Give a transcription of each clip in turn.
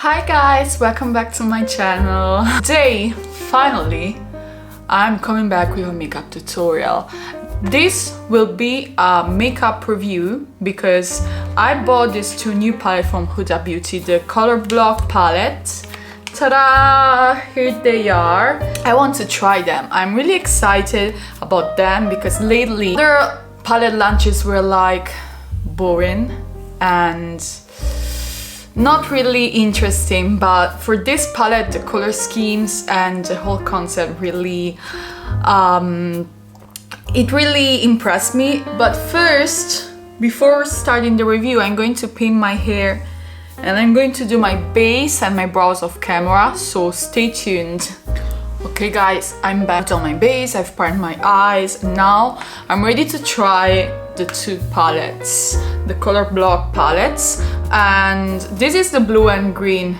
Hi guys, welcome back to my channel. Today, finally, I'm coming back with a makeup tutorial. This will be a makeup review because I bought these two new palettes from Huda Beauty, the Color Block palette. Ta-da! Here they are. I want to try them. I'm really excited about them because lately their palette launches were like boring and not really interesting, but for this palette the color schemes and the whole concept really it really impressed me. But first, before starting the review, I'm going to pin my hair and I'm going to do my base and my brows off camera, so stay tuned. Okay guys, I'm back on my base, I've primed my eyes, and now I'm ready to try the two palettes, the Color Block palettes. And this is the blue and green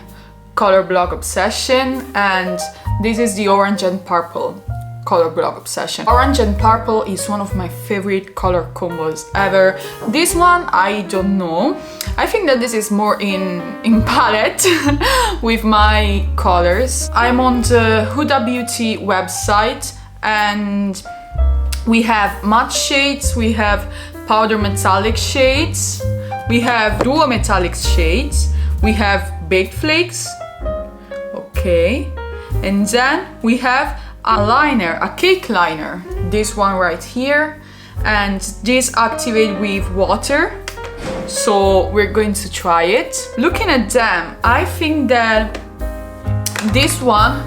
Color Block Obsession, and this is the orange and purple Color Block Obsession. Orange and purple is one of my favorite color combos ever. This one, I don't know. I think that this is more in palette with my colors. I'm on the Huda Beauty website and we have matte shades, we have powder metallic shades, we have duo metallic shades, we have baked flakes, okay, and then we have a liner, a cake liner, this one right here, and this activate with water. So we're going to try it. Looking at them, I think that this one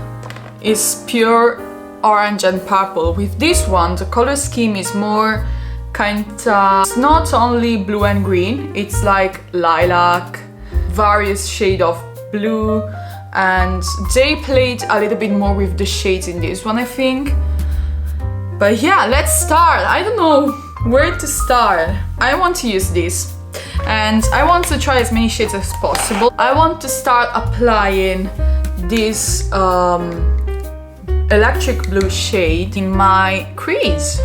is pure orange and purple. With this one, the color scheme is more it's not only blue and green, it's like lilac, various shade of blue, and they played a little bit more with the shades in this one, I think. But yeah, let's start. I don't know where to start. I want to use this and I want to try as many shades as possible. I want to start applying this electric blue shade in my crease.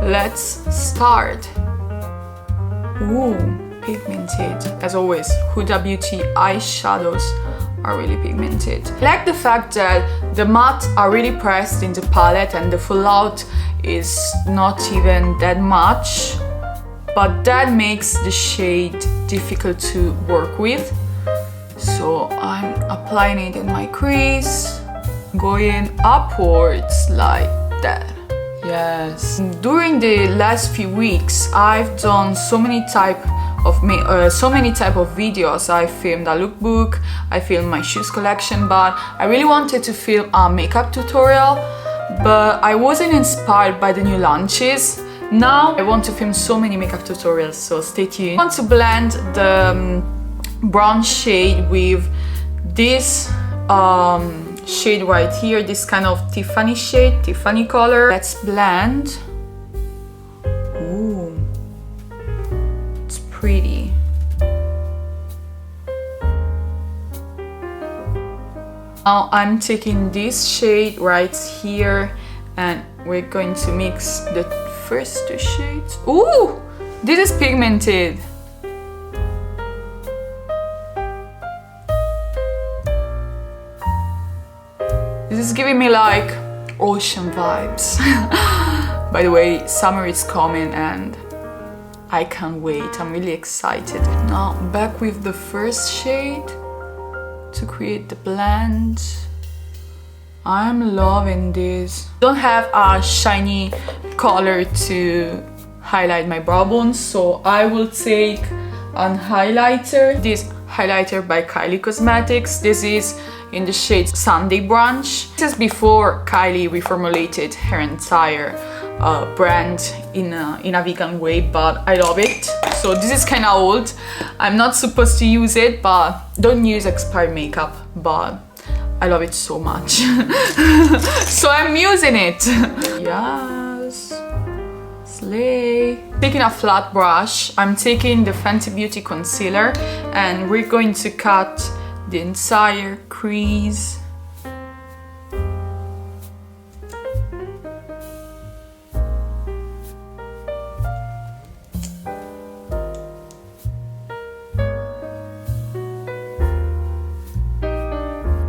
Let's start. Ooh, pigmented. As always, Huda Beauty eyeshadows are really pigmented. I like the fact that the matte are really pressed in the palette and the fallout is not even that much, but that makes the shade difficult to work with. So I'm applying it in my crease, going upwards like that. Yes. During the last few weeks, I've done so many type of videos. I filmed a lookbook, I filmed my shoes collection, but I really wanted to film a makeup tutorial, but I wasn't inspired by the new launches. Now I want to film so many makeup tutorials, so stay tuned. I want to blend the brown shade with this shade right here, this kind of Tiffany shade, Tiffany color. Let's blend. Ooh, it's pretty. Now I'm taking this shade right here and we're going to mix the first two shades. Ooh, this is pigmented. This is giving me like ocean vibes. By the way, summer is coming and I can't wait. I'm really excited. Now back with the first shade to create the blend. I'm loving this. Don't have a shiny color to highlight my brow bones, so I will take an highlighter. This highlighter by Kylie Cosmetics. This is in the shade Sunday Brunch. This is before Kylie reformulated her entire brand in a vegan way, but I love it. So this is kind of old. I'm not supposed to use it, but don't use expired makeup, but I love it so much. So I'm using it. Yes. Slay. Taking a flat brush, I'm taking the Fenty Beauty concealer and we're going to cut the entire crease.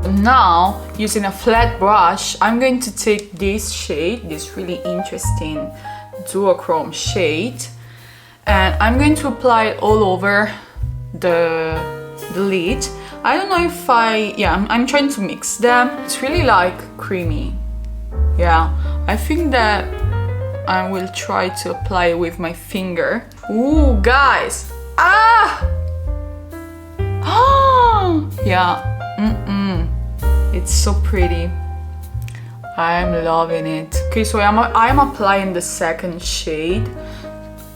Now, using a flat brush, I'm going to take this shade, this really interesting duochrome shade, and I'm going to apply it all over the lid. I don't know if I'm trying to mix them. It's really like creamy. Yeah, I think that I will try to apply it with my finger. Ooh, guys! Ah! Oh! Yeah. It's so pretty. I'm loving it. Okay, so I'm applying the second shade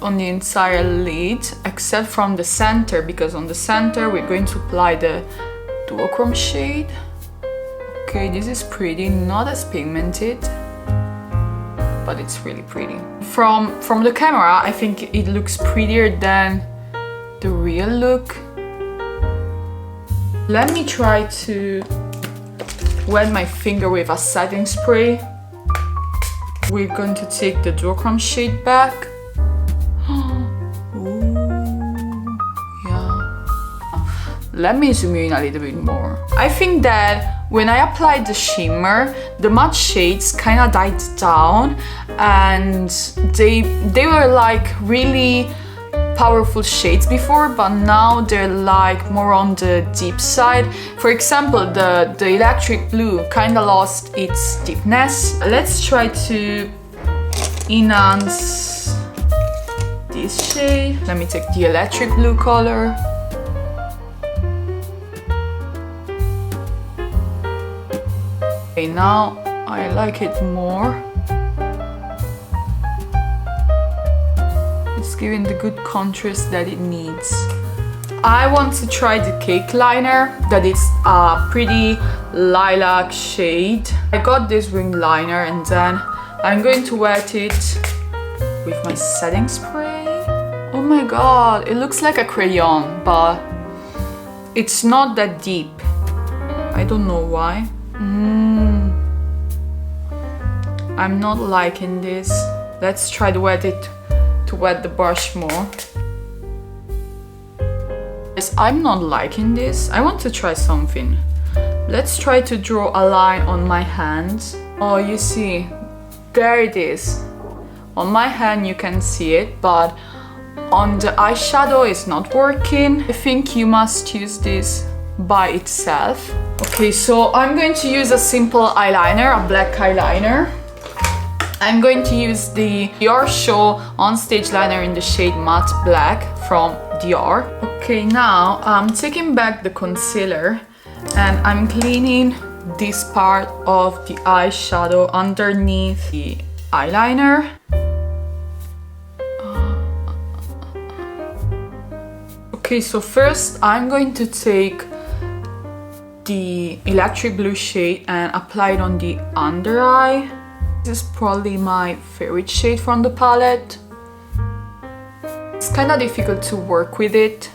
on the entire lid, except from the center, because on the center we're going to apply the duochrome shade. Okay, this is pretty, not as pigmented, but it's really pretty. From the camera, I think it looks prettier than the real look. Let me try to wet my finger with a setting spray. We're going to take the duochrome shade back. Ooh, yeah. Let me zoom in a little bit more. I think that when I applied the shimmer, the matte shades kind of died down, and they were like really powerful shades before, but now they're like more on the deep side. For example, the electric blue kind of lost its deepness. Let's try to enhance this shade. Let me take the electric blue color. Okay, now I like it more. It's giving the good contrast that it needs. I want to try the cake liner, that is a pretty lilac shade. I got this wing liner and then I'm going to wet it with my setting spray. Oh my god, it looks like a crayon, but it's not that deep. I don't know why. I'm not liking this. Let's try to wet the brush more. Yes, I'm not liking this. I want to try something. Let's try to draw a line on my hand. Oh, you see, there it is. On my hand you can see it, but on the eyeshadow it's not working. I think you must use this by itself. Okay, so I'm going to use a simple eyeliner, a black eyeliner. I'm going to use the Dior Show On Stage Liner in the shade Matte Black from Dior. Okay, now I'm taking back the concealer and I'm cleaning this part of the eyeshadow underneath the eyeliner. Okay, so first I'm going to take the electric blue shade and apply it on the under eye. This is probably my favorite shade from the palette. It's kind of difficult to work with it.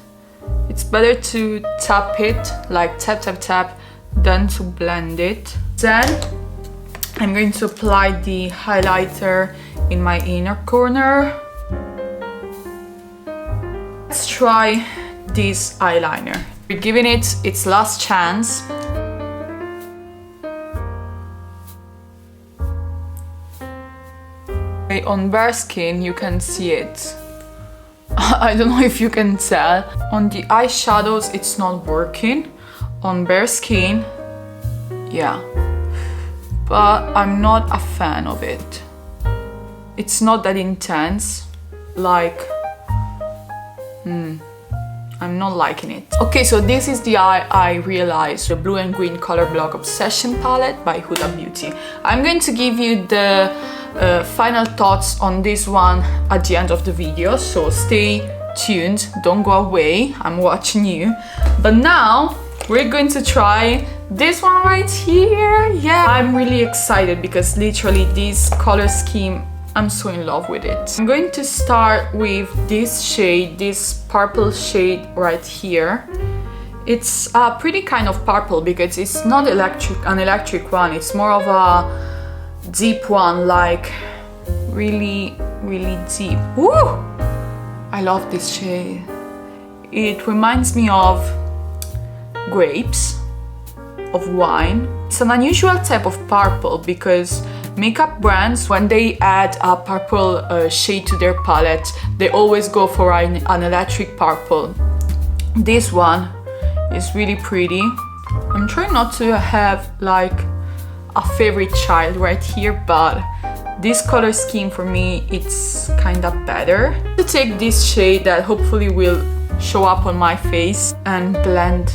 It's better to tap it, like tap tap tap, than to blend it. Then I'm going to apply the highlighter in my inner corner. Let's try this eyeliner. We're giving it its last chance. On bare skin you can see it. I don't know if you can tell. On the eyeshadows it's not working. On bare skin, yeah. But I'm not a fan of it. It's not that intense. Like, I'm not liking it. Okay, so this is the eye I realized, the Blue and Green Color Block Obsession palette by Huda Beauty. I'm going to give you the final thoughts on this one at the end of the video, so stay tuned, don't go away, I'm watching you. But now we're going to try this one right here. Yeah, I'm really excited because literally this color scheme, I'm so in love with it. I'm going to start with this shade, this purple shade right here. It's a pretty kind of purple because it's not an electric one, it's more of a deep one, like really deep. Woo! I love this shade. It reminds me of grapes. of wine. It's an unusual type of purple because makeup brands, when they add a purple shade to their palette, they always go for an electric purple. This one is really pretty. I'm trying not to have like a favorite child right here, but this color scheme for me, it's kind of better. To take this shade that hopefully will show up on my face and blend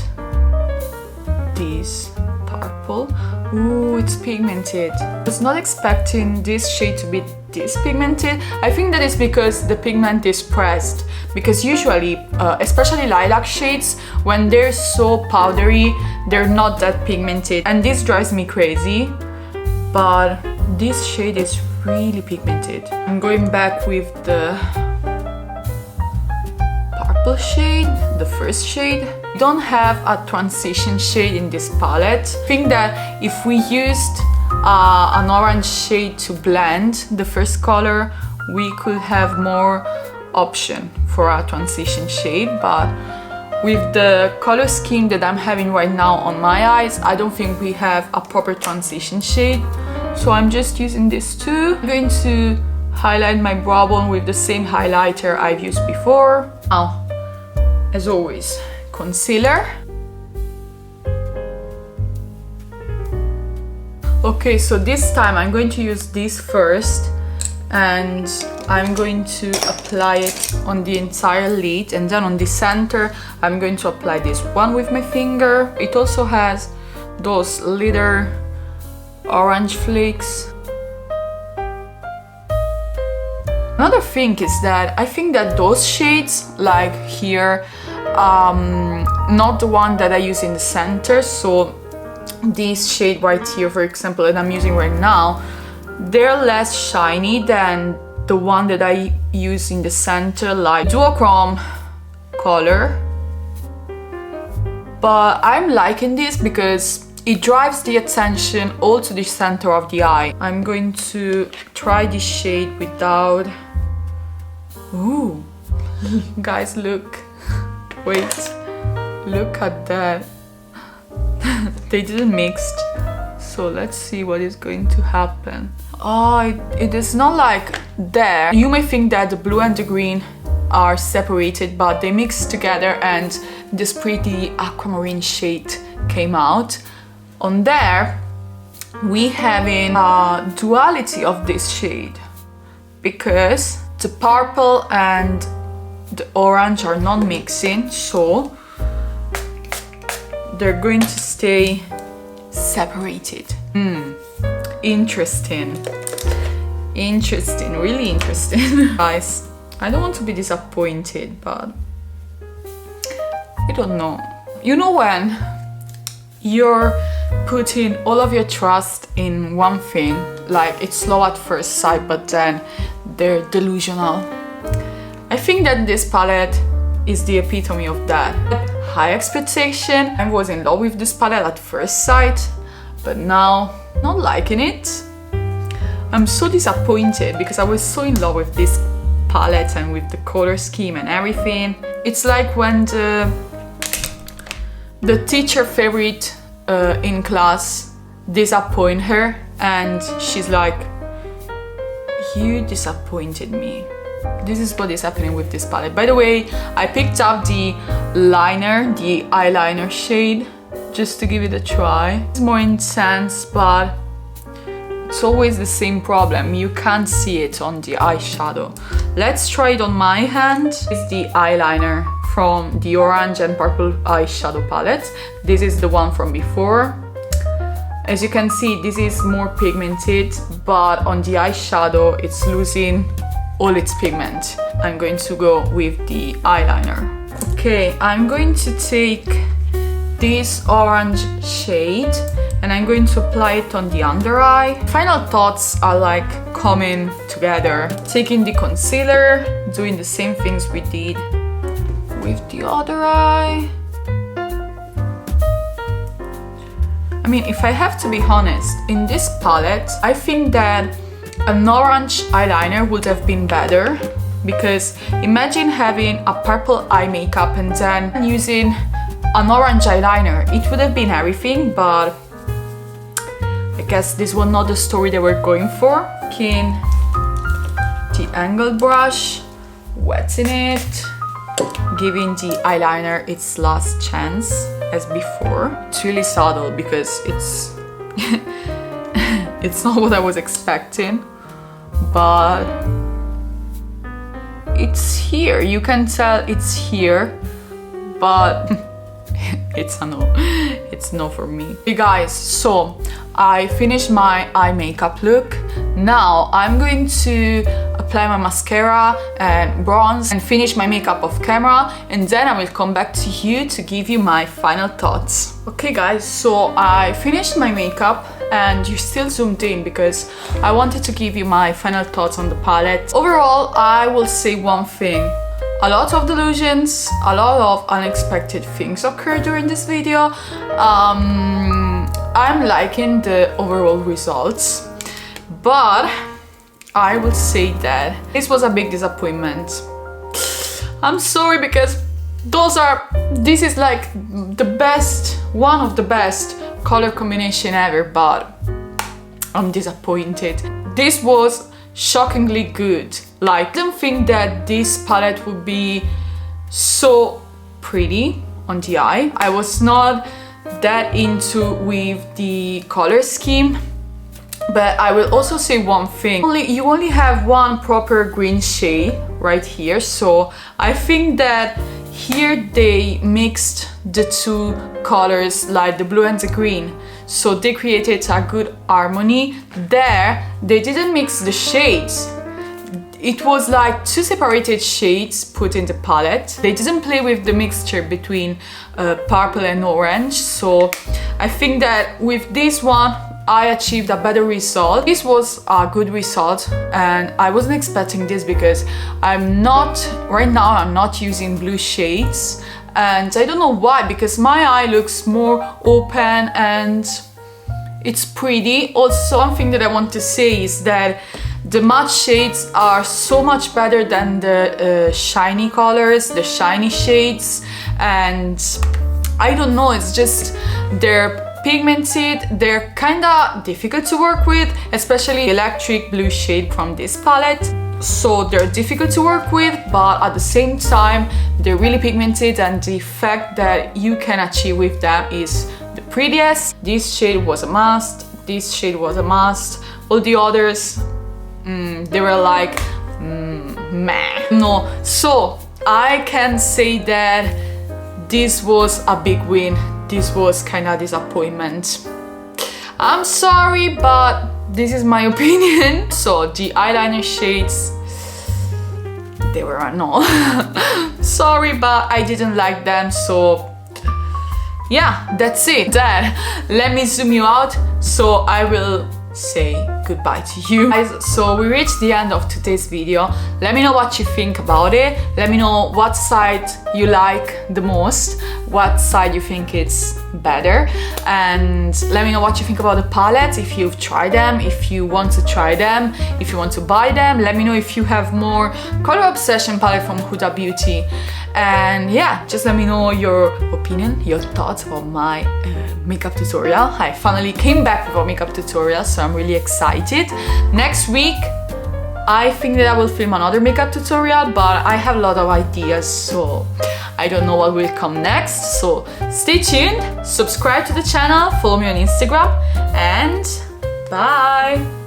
this purple. Ooh, it's pigmented. I was not expecting this shade to be this pigmented. I think that is because the pigment is pressed, because usually, especially lilac shades, when they're so powdery, they're not that pigmented, and this drives me crazy. But this shade is really pigmented. I'm going back with the purple shade, the first shade. We don't have a transition shade in this palette. I think that if we used an orange shade to blend the first color, we could have more option for a transition shade, but with the color scheme that I'm having right now on my eyes, I don't think we have a proper transition shade. So I'm just using this too. I'm going to highlight my brow bone with the same highlighter I've used before. Now, as always, concealer. Okay, so this time I'm going to use this first, and I'm going to apply it on the entire lid, and then on the center I'm going to apply this one with my finger. It also has those little orange flakes. Another thing is that I think that those shades, like here, not the one that I use in the center, so this shade right here, for example, that I'm using right now, they're less shiny than the one that I use in the center, like duochrome color. But I'm liking this because it drives the attention all to the center of the eye. I'm going to try this shade without... Ooh, guys, look. Wait, look at that. They didn't mix. So let's see what is going to happen. Oh, it is not like there. You may think that the blue and the green are separated, but they mixed together and this pretty aquamarine shade came out. On there, we having a duality of this shade because the purple and the orange are not mixing, so they're going to stay separated. Interesting. Interesting, really interesting. Guys, I don't want to be disappointed, but I don't know. You know when you're putting all of your trust in one thing, like it's slow at first sight, but then they're delusional. I think that this palette is the epitome of that. High expectation. I was in love with this palette at first sight, but now not liking it. I'm so disappointed because I was so in love with this palette and with the color scheme and everything. It's like when the teacher favorite in class disappoint her and she's like, you disappointed me. This is what is happening with this palette. By the way, I picked up the liner, the eyeliner shade, just to give it a try. It's more intense, but it's always the same problem. You can't see it on the eyeshadow. Let's try it on my hand. It's the eyeliner from the orange and purple eyeshadow palette. This is the one from before. As you can see, this is more pigmented, but on the eyeshadow, it's losing all its pigment. I'm going to go with the eyeliner. Okay, I'm going to take this orange shade and I'm going to apply it on the under eye. Final thoughts are like coming together. Taking the concealer, doing the same things we did with the other eye. I mean, if I have to be honest, in this palette, I think that an orange eyeliner would have been better, because imagine having a purple eye makeup and then using an orange eyeliner, it would have been everything, but I guess this was not the story they were going for. Taking the angled brush, wetting it, giving the eyeliner its last chance as before. It's really subtle because it's it's not what I was expecting, but it's here. You can tell it's here, but it's a no. It's no for me. Hey guys, so I finished my eye makeup look. Now I'm going to apply my mascara and bronze and finish my makeup off camera, and then I will come back to you to give you my final thoughts. Okay guys, so I finished my makeup and you still zoomed in because I wanted to give you my final thoughts on the palette. Overall, I will say one thing. A lot of delusions, a lot of unexpected things occurred during this video. I'm liking the overall results, but I would say that this was a big disappointment. I'm sorry because this is like the best, one of the best color combination ever, but I'm disappointed. This was shockingly good. Like, I didn't think that this palette would be so pretty on the eye. I was not that into with the color scheme, but I will also say one thing. You only have one proper green shade right here, so I think that here they mixed the two colors, like the blue and the green, so they created a good harmony. There they didn't mix the shades. It was like two separated shades put in the palette. They didn't play with the mixture between purple and orange, so I think that with this one I achieved a better result. This was a good result and I wasn't expecting this because right now I'm not using blue shades, and I don't know why, because my eye looks more open and it's pretty. Also, one thing that I want to say is that the matte shades are so much better than the shiny colors, the shiny shades, and I don't know, it's just they're pigmented, they're kinda difficult to work with, especially the electric blue shade from this palette. So they're difficult to work with, but at the same time they're really pigmented, and the effect that you can achieve with them is the prettiest. This shade was a must, this shade was a must, all the others they were like meh. No, so I can say that this was a big win. This was kind of disappointment. I'm sorry, but this is my opinion. So the eyeliner shades, they were a no. Sorry, but I didn't like them, so yeah, that's it. Then let me zoom you out, so I will say goodbye to you guys. So we reached the end of today's video. Let me know what you think about it. Let me know what side you like the most, what side you think it's better, and let me know what you think about the palettes, if you've tried them, if you want to try them, if you want to buy them. Let me know if you have more Color Obsession palette from Huda Beauty, and yeah, just let me know your opinion, your thoughts about my makeup tutorial. I finally came back with a makeup tutorial, so I'm really excited. Next week I think that I will film another makeup tutorial, but I have a lot of ideas, so I don't know what will come next. So stay tuned, subscribe to the channel, follow me on Instagram, and bye!